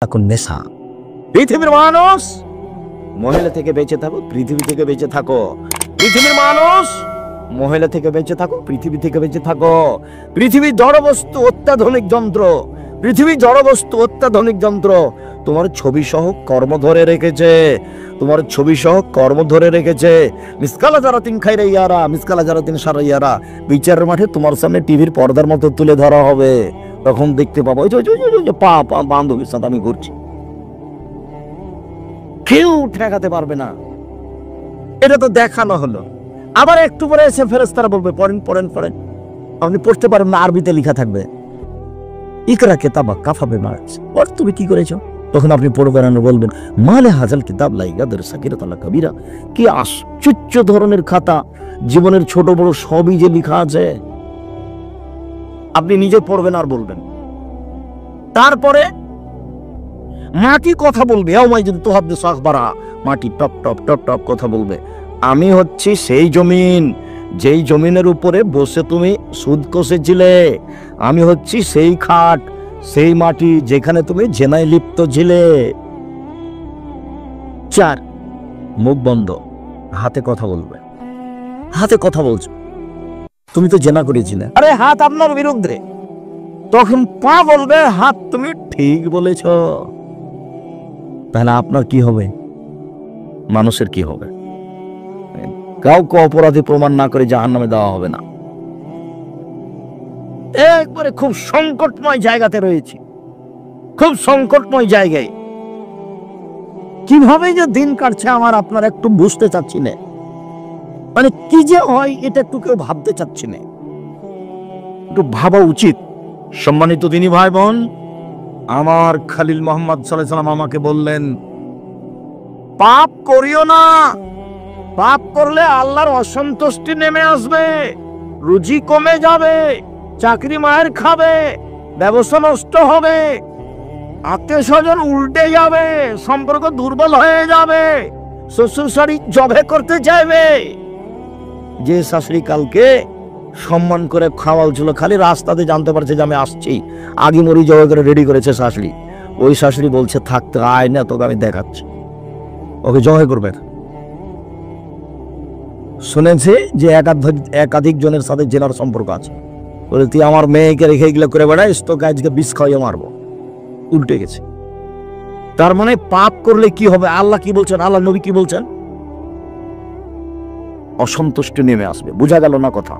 এখন নেশা। পৃথিবীর মানুষ মহিলা থেকে বেঁচে থাকো, পৃথিবী থেকে বেঁচে থাকো। পৃথিবীর মানুষ মহিলা থেকে বেঁচে থাকো, পৃথিবী থেকে বেঁচে থাকো। পৃথিবী জড়বস্তু, অত্যাধুনিক যন্ত্র। পৃথিবী জড়বস্তু, অত্যাধুনিক যন্ত্র। তোমার ছবি সহ কর্ম ধরে রেখেছে, তোমার ছবি সহ কর্ম ধরে রেখেছে। মিসকালা জারাতিন খাইরা ইয়ারা, মিসকালা জারাতিন সারা ইয়ারা। বিচারের মাঠে তোমার সামনে টিভির পর্দার মতো তুলে ধরা হবে, তখন দেখতে পাবো ওই যে পা পা বান্ধবীর সাথে আমি ঘুরছি, কেউ ঠেকাতে পারবে না। এটা তো দেখানো হলো। আবার একটু পরে এসে ফেরেশতারা বলবে পড়েন পড়েন পড়েন। আপনি পড়তে পারেন না, আরবিতে লেখা থাকবে ইকরা কিতাবা কাফা বিমা, আর তুমি কি করেছো? তখন আপনি পড়বেন আর বলবেন মালে হাজাল কিতাব লা ইয়াদুর সাগীরাতান কাবীরা। কি আশ্চর্য ধরনের খাতা, জীবনের ছোট বড় সবই যে লেখা আছে। আপনি নিজে পড়বেন আর বলবেন। তারপরে মাটি কথা বলবে, মাটি টপ টপ টপ টপ কথা বলবে। আমি হচ্ছি সেই জমিন, যেই জমিনের উপরে বসে তুমি সুদ কষেছিলে। আমি হচ্ছি সেই খাট, সেই মাটি যেখানে তুমি জেনায় লিপ্ত ছিলে। 4, মুখ বন্ধ, হাতে কথা বলবে। হাতে কথা বলছো, তুমি তো জেনা করেছিলে, আরে হাত আপনার বিরুদ্ধে। তখন পা বলবে হাত তুমি ঠিক বলেছ। তাহলে আপনার কি হবে, মানুষের কি হবে? কাউকে অপরাধী প্রমাণ না করে জাহান্নামে দেওয়া হবে না। একবারে খুব সংকটময় জায়গাতে রয়েছে, খুব সংকটময় জায়গায়। কিভাবে যে দিন কাটছে আমার আপনার একটু বুঝতে চাচ্ছি না, মানে কি যে হয় এটা একটু কেউ ভাবতে চাচ্ছি না। একটু ভাবা উচিত। সম্মানিত দিনী ভাই বোন, আমার খলিল মোহাম্মদ সাল্লাল্লাহু আলাইহি ওয়াসাল্লাম আমাকে বললেন পাপ করিও না। পাপ করলে আল্লাহর অসন্তুষ্টি নেমে আসবে, রুজি কমে যাবে, চাকরি মায়ের খাবে, ব্যবসা নষ্ট হবে, আত্মীয় স্বজন উল্টে যাবে, সম্পর্ক দুর্বল হয়ে যাবে, শ্বশুর শাশুড়ি জবে করতে চাইবে। যে শাশুড়ি কালকে সম্মান করে খাওয়াল ছিল, খালি রাস্তাতে জানতে পারছে যে আমি আসছি, আগে মরি জবে করে রেডি করেছে শাশুড়ি, ওই শাশুড়ি বলছে থাকতে আয় না, তোকে আমি দেখাচ্ছি, ওকে জয় করবে। শুনেছি যে একাধিক জনের সাথে জেনার সম্পর্ক আছে, বলে তুই আমার মেয়েকে রেখে এগুলো করে বেড়াইস, তোকে আজকে বিষ খাইয়ে মারবো। উল্টে গেছে। তার মানে পাপ করলে কি হবে, আল্লাহ কি বলছেন, আল্লাহ নবী কি বলছেন? অসন্তুষ্টি নেমে আসবে। বোঝা গেল না কথা?